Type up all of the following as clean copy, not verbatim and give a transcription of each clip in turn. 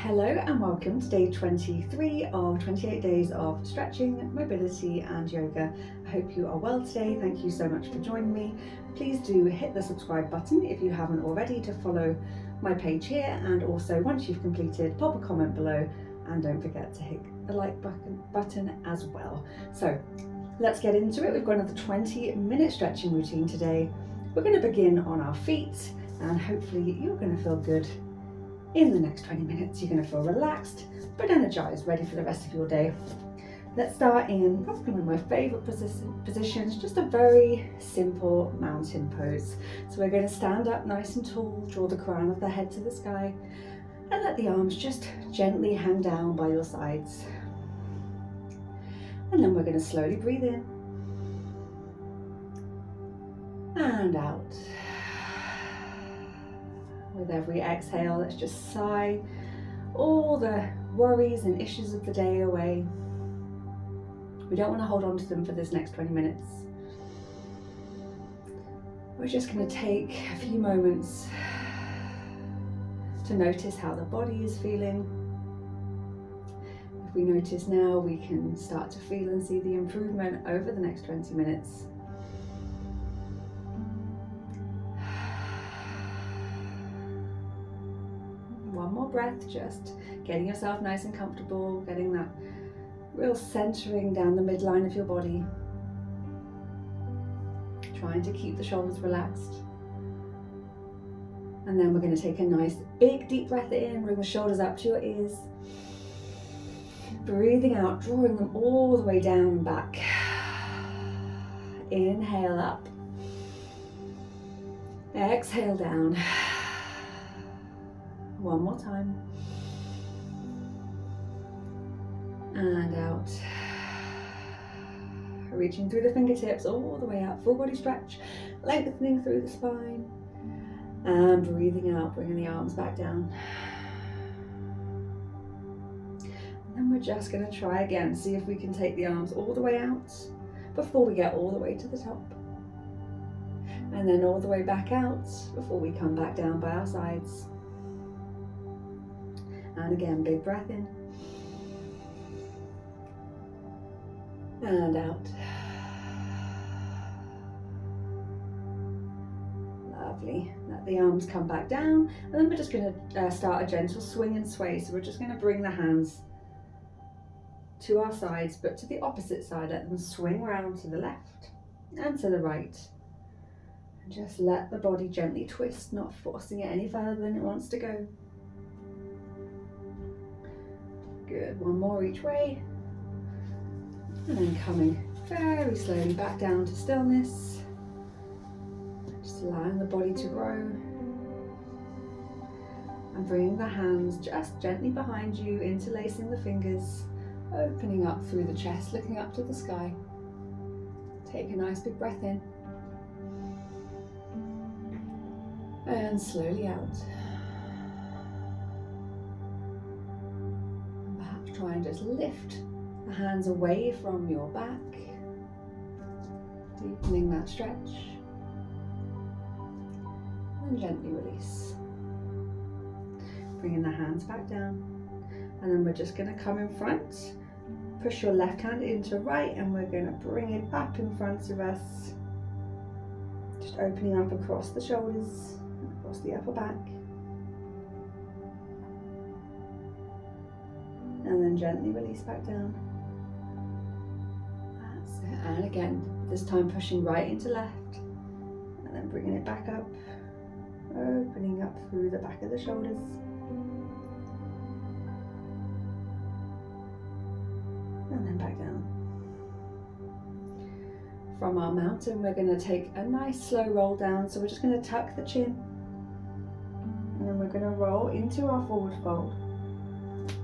Hello and welcome to day 23 of 28 days of stretching, mobility and yoga. I hope you are well today. Thank you so much for joining me. Please do hit the subscribe button if you haven't already to follow my page here, and also once you've completed, pop a comment below and don't forget to hit the like button as well. So let's get into it. We've got another 20-minute stretching routine today. We're going to begin on our feet and hopefully you're going to feel good. In the next 20 minutes, you're going to feel relaxed but energized, ready for the rest of your day. Let's start in probably one of my favorite positions, just a very simple mountain pose. So we're going to stand up nice and tall, draw the crown of the head to the sky, and let the arms just gently hang down by your sides. And then we're going to slowly breathe in and out. With every exhale, let's just sigh all the worries and issues of the day away. We don't want to hold on to them for this next 20 minutes. We're just going to take a few moments to notice how the body is feeling. If we notice now, we can start to feel and see the improvement over the next 20 minutes. One more breath, just getting yourself nice and comfortable, getting that real centering down the midline of your body. Trying to keep the shoulders relaxed. And then we're going to take a nice big deep breath in, bring the shoulders up to your ears. Breathing out, drawing them all the way down and back. Inhale up. Exhale down. One more time. And out. Reaching through the fingertips all the way out. Full body stretch. Lengthening through the spine. And breathing out, bringing the arms back down. And then we're just going to try again. See if we can take the arms all the way out before we get all the way to the top. And then all the way back out before we come back down by our sides. And again, big breath in. And out. Lovely. Let the arms come back down. And then we're just going to start a gentle swing and sway. So we're just going to bring the hands to our sides, but to the opposite side. Let them swing round to the left and to the right. And just let the body gently twist, not forcing it any further than it wants to go. Good, one more each way. And then coming very slowly back down to stillness. Just allowing the body to grow. And bringing the hands just gently behind you, interlacing the fingers, opening up through the chest, looking up to the sky. Take a nice big breath in. And slowly out. Try and just lift the hands away from your back, deepening that stretch, and gently release. Bringing the hands back down, and then we're just going to come in front, push your left hand into right, and we're going to bring it up in front of us, just opening up across the shoulders, across the upper back. And then gently release back down. That's it. And again, this time pushing right into left. And then bringing it back up. Opening up through the back of the shoulders. And then back down. From our mountain, we're going to take a nice slow roll down. So we're just going to tuck the chin. And then we're going to roll into our forward fold.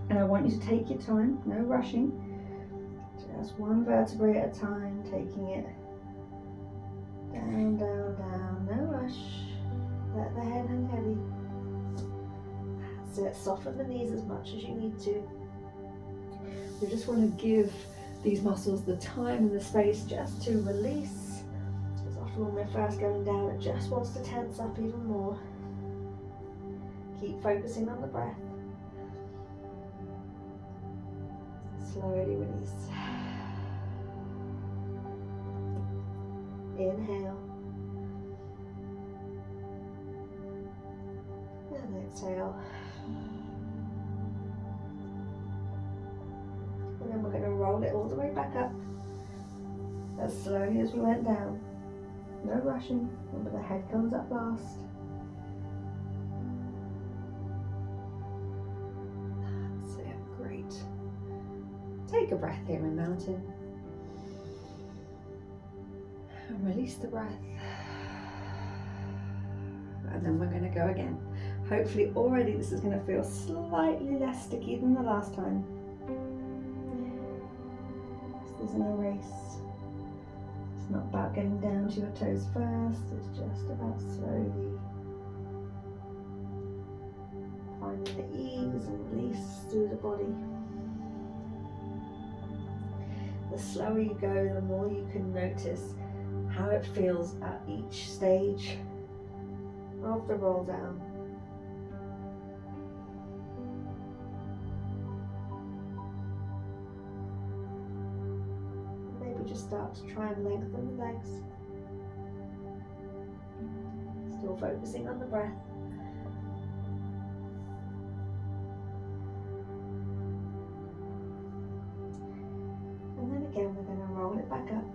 And I want you to take your time, no rushing, just one vertebrae at a time, taking it down, down, down, no rush, let the head hang heavy. That's it, soften the knees as much as you need to. We just want to give these muscles the time and the space just to release, because often when we're first going down, it just wants to tense up even more. Keep focusing on the breath. Slowly release. Inhale. And exhale. And then we're going to roll it all the way back up as slowly as we went down. No rushing. Remember, the head comes up last. That's it. Great. Take a breath here in mountain. And release the breath. And then we're going to go again. Hopefully already this is going to feel slightly less sticky than the last time. This isn't a race. It's not about getting down to your toes first. It's just about slowly finding the ease and release through the body. The slower you go, the more you can notice how it feels at each stage of the roll down. Maybe just start to try and lengthen the legs. Still focusing on the breath. And then again, we're going to roll it back up.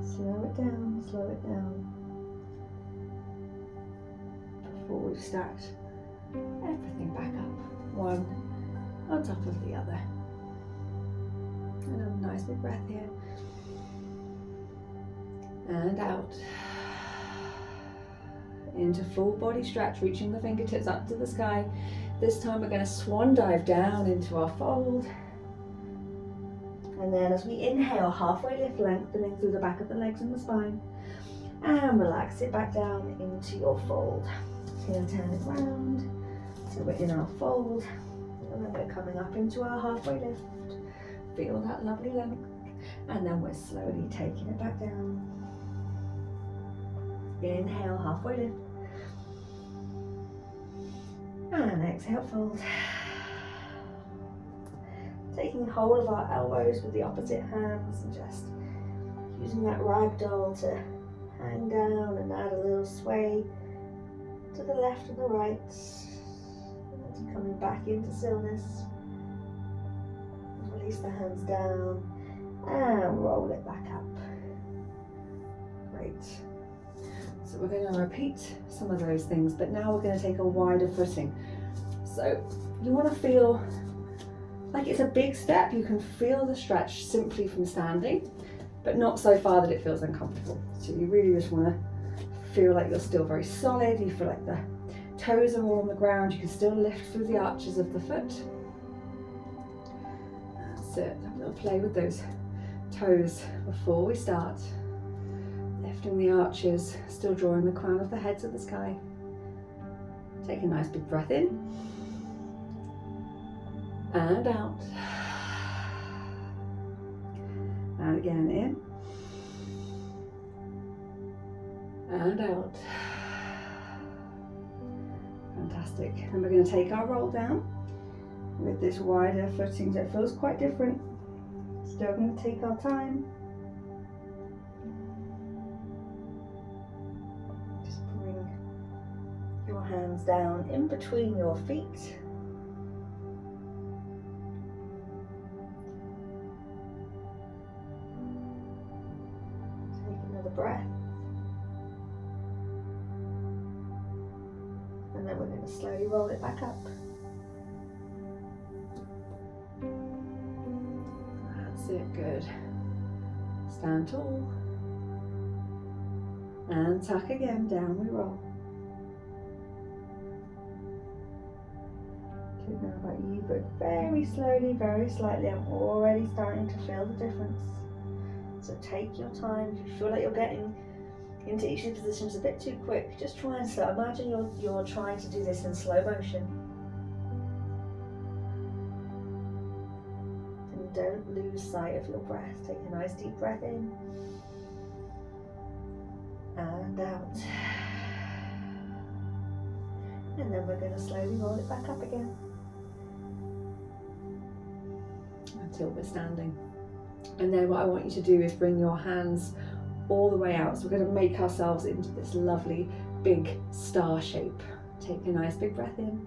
Slow it down, slow it down. Before we've stacked everything back up, one on top of the other. And a nice big breath here. And out. Into full body stretch, reaching the fingertips up to the sky. This time we're going to swan dive down into our fold. And then as we inhale, halfway lift, lengthening through the back of the legs and the spine. And relax it back down into your fold. So you're going to turn it around. So we're in our fold. And then we're coming up into our halfway lift. Feel that lovely length. And then we're slowly taking it back down. Inhale, halfway lift. And exhale, fold. Taking hold of our elbows with the opposite hands and just using that ragdoll to hang down and add a little sway to the left and the right. And coming back into stillness. Release the hands down and roll it back up. Great. So we're going to repeat some of those things, but now we're going to take a wider footing. So you want to feel like it's a big step. You can feel the stretch simply from standing, but not so far that it feels uncomfortable. So you really just want to feel like you're still very solid. You feel like the toes are all on the ground. You can still lift through the arches of the foot. That's it. Have a little play with those toes before we start. Lifting the arches, still drawing the crown of the head to the sky. Take a nice big breath in. And out. And again in. And out. Fantastic. And we're going to take our roll down with this wider footing. So it feels quite different. Still going to take our time. Just bring your hands down in between your feet. Breath, and then we're going to slowly roll it back up. That's it, good. Stand tall and tuck again, down we roll. Don't know about you, but very slowly, very slightly, I'm already starting to feel the difference. So take your time. If you feel like you're getting into each of the positions a bit too quick, just try and slow. Imagine you're trying to do this in slow motion. And don't lose sight of your breath. Take a nice deep breath in and out. And then we're going to slowly roll it back up again until we're standing. And then what I want you to do is bring your hands all the way out. So we're going to make ourselves into this lovely big star shape. Take a nice big breath in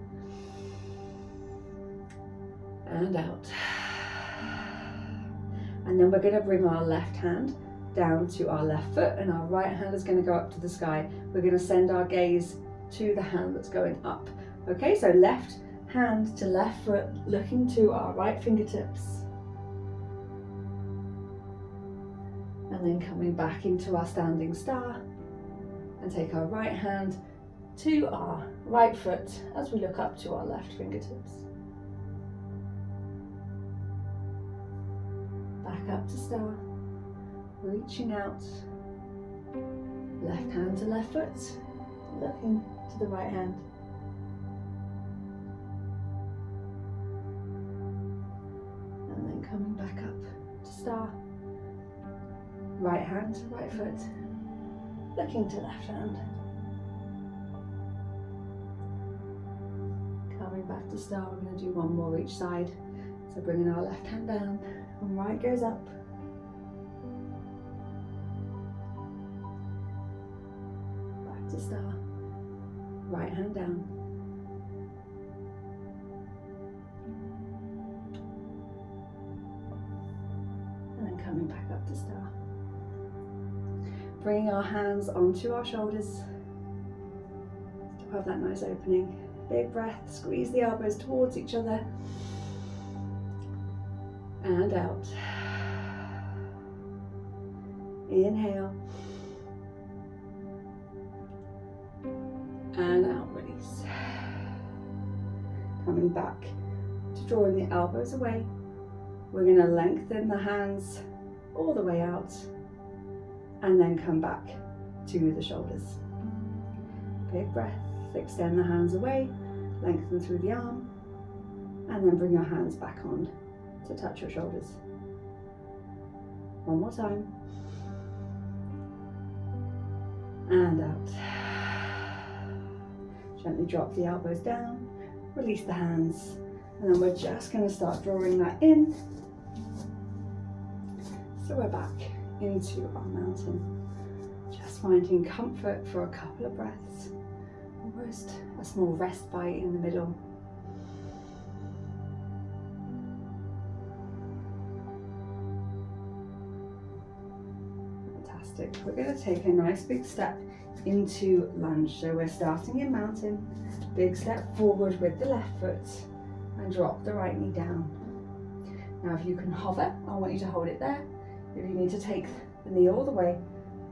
and out. And then we're going to bring our left hand down to our left foot, and our right hand is going to go up to the sky. We're going to send our gaze to the hand that's going up. Okay, so left hand to left foot, looking to our right fingertips. And then coming back into our standing star, and take our right hand to our right foot as we look up to our left fingertips. Back up to star, reaching out, left hand to left foot, looking to the right hand. And then coming back up to star, right hand to right foot, looking to left hand. Coming back to star, we're going to do one more each side. So bringing our left hand down, and right goes up. Back to star, right hand down. And then coming back up to star. Bringing our hands onto our shoulders to have that nice opening. Big breath, squeeze the elbows towards each other. And out. Inhale. And out, release. Coming back to drawing the elbows away. We're going to lengthen the hands all the way out and then come back to the shoulders. Big breath, extend the hands away, lengthen through the arm, and then bring your hands back on to touch your shoulders. One more time. And out. Gently drop the elbows down, release the hands, and then we're just going to start drawing that in. So we're back into our mountain. Just finding comfort for a couple of breaths. Almost a small respite in the middle. Fantastic. We're going to take a nice big step into lunge. So we're starting in mountain. Big step forward with the left foot and drop the right knee down. Now if you can hover, I want you to hold it there. If you need to take the knee all the way,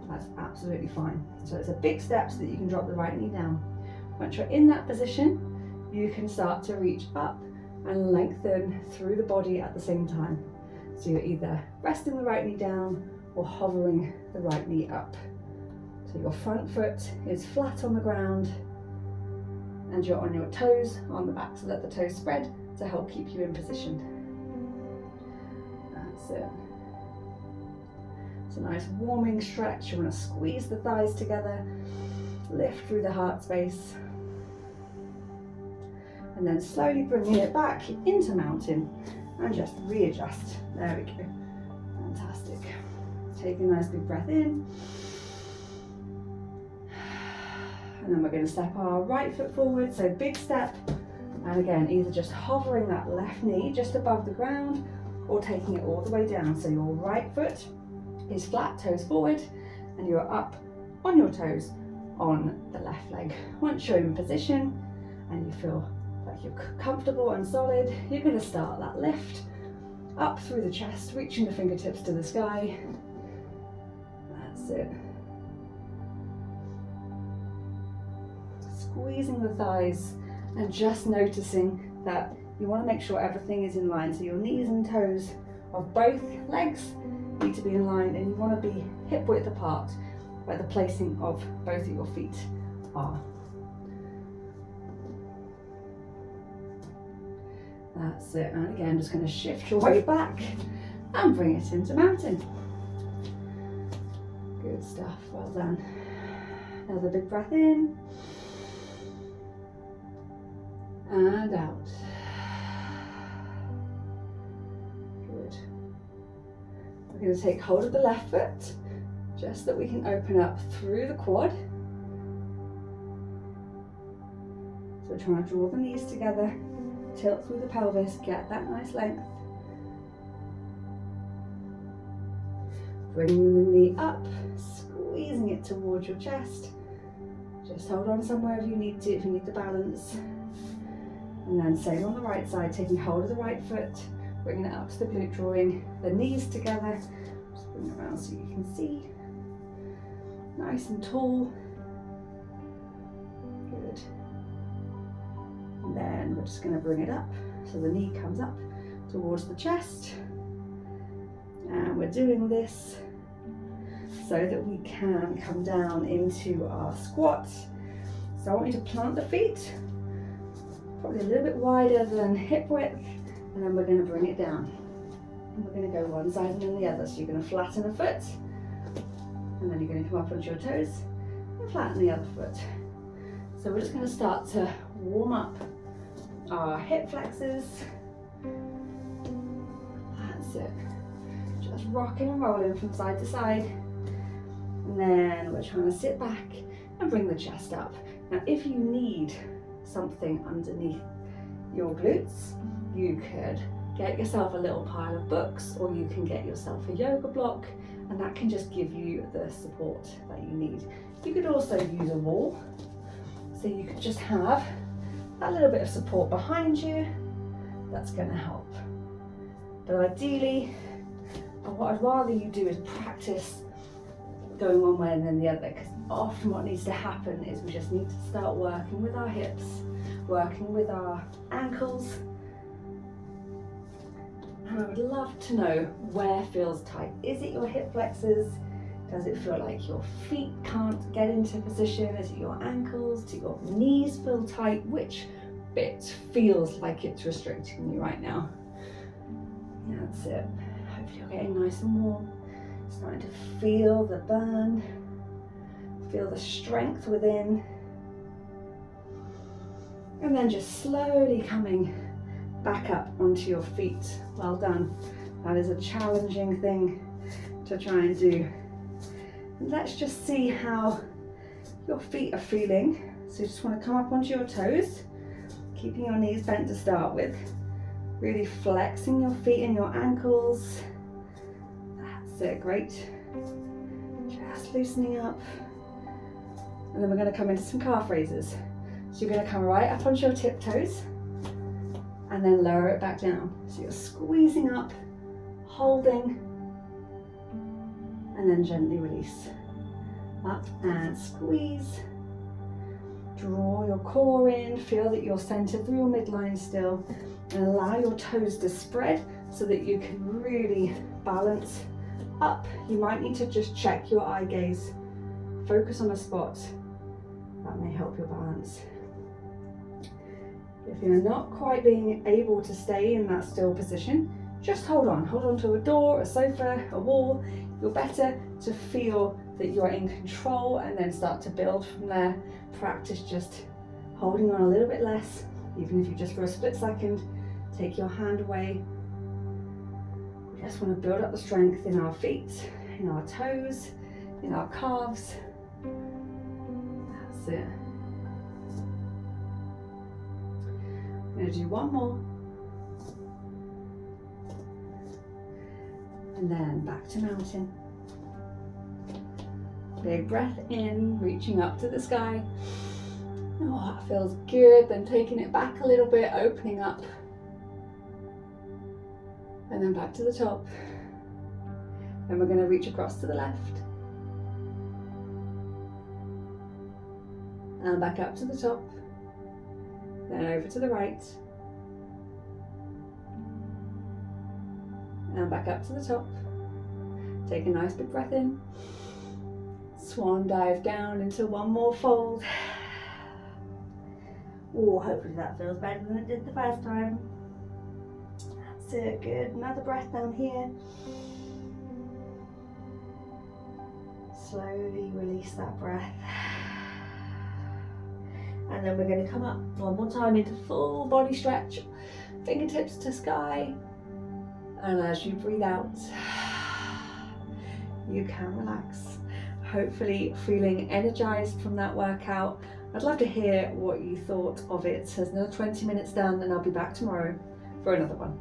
that's absolutely fine. So it's a big step so that you can drop the right knee down. Once you're in that position, you can start to reach up and lengthen through the body at the same time. So you're either resting the right knee down or hovering the right knee up. So your front foot is flat on the ground and you're on your toes on the back, so let the toes spread to help keep you in position. That's it. It's a nice warming stretch. You want to squeeze the thighs together, lift through the heart space, and then slowly bringing it back into mountain and just readjust. There we go. Fantastic. Take a nice big breath in. And then we're going to step our right foot forward, so big step. And again, either just hovering that left knee just above the ground or taking it all the way down. So your right foot is flat, toes forward, and you're up on your toes on the left leg. Once you're in position and you feel like you're comfortable and solid, you're going to start that lift up through the chest, reaching the fingertips to the sky. That's it. Squeezing the thighs and just noticing that you want to make sure everything is in line. So your knees and toes of both legs need to be in line, and you want to be hip width apart where the placing of both of your feet are. That's it. And again, just going to shift your weight back and bring it into mountain. Good stuff. Well done. Another big breath in. and out. Good. We're going to take hold of the left foot, just that we can open up through the quad. So we're trying to draw the knees together, tilt through the pelvis, get that nice length. Bringing the knee up, squeezing it towards your chest. Just hold on somewhere if you need to, if you need the balance. And then same on the right side, taking hold of the right foot, bringing it up to the glute, drawing the knees together. Just bring it around so you can see. Nice and tall. Good. And then we're just going to bring it up so the knee comes up towards the chest. And we're doing this so that we can come down into our squat. So I want you to plant the feet, probably a little bit wider than hip width, and then we're going to bring it down. And we're going to go one side and then the other. So you're going to flatten the foot, and then you're going to come up onto your toes and flatten the other foot. So we're just going to start to warm up our hip flexors. That's it. Just rocking and rolling from side to side. And then we're trying to sit back and bring the chest up. Now, if you need something underneath your glutes, you could get yourself a little pile of books, or you can get yourself a yoga block, and that can just give you the support that you need. You could also use a wall, so you could just have a little bit of support behind you. That's going to help. But ideally, what I'd rather you do is practice going one way and then the other, because often what needs to happen is we just need to start working with our hips, working with our ankles. And I would love to know where feels tight. Is it your hip flexors? Does it feel like your feet can't get into position? Is it your ankles? Do your knees feel tight? Which bit feels like it's restricting you right now? That's it. Hopefully you're getting nice and warm. Starting to feel the burn, feel the strength within. And then just slowly coming back up onto your feet. Well done. That is a challenging thing to try and do. And let's just see how your feet are feeling. So you just want to come up onto your toes, keeping your knees bent to start with. Really flexing your feet and your ankles. That's it, great. Just loosening up. And then we're going to come into some calf raises. So you're going to come right up onto your tiptoes and then lower it back down. So you're squeezing up, holding, and then gently release. Up and squeeze. Draw your core in, feel that you're centered through your midline still, and allow your toes to spread so that you can really balance up. You might need to just check your eye gaze. Focus on a spot. That may help your balance. If you're not quite being able to stay in that still position, just hold on. Hold on to a door, a sofa, a wall. You're better to feel that you're in control and then start to build from there. Practice just holding on a little bit less, even if you just for a split second take your hand away. We just want to build up the strength in our feet, in our toes, in our calves. That's it. I'm going to do one more. And then back to mountain. Big breath in, reaching up to the sky. Oh, that feels good. Then taking it back a little bit, opening up. And then back to the top. Then we're going to reach across to the left. And back up to the top. Then over to the right. And back up to the top. Take a nice big breath in. Swan dive down into one more fold. Oh, hopefully that feels better than it did the first time. That's it, good. Another breath down here. Slowly release that breath. And and then we're going to come up one more time into full body stretch, fingertips to sky, and as you breathe out, you can relax, hopefully feeling energized from that workout. I'd love to hear what you thought of it. There's another 20 minutes done, and I'll be back tomorrow for another one.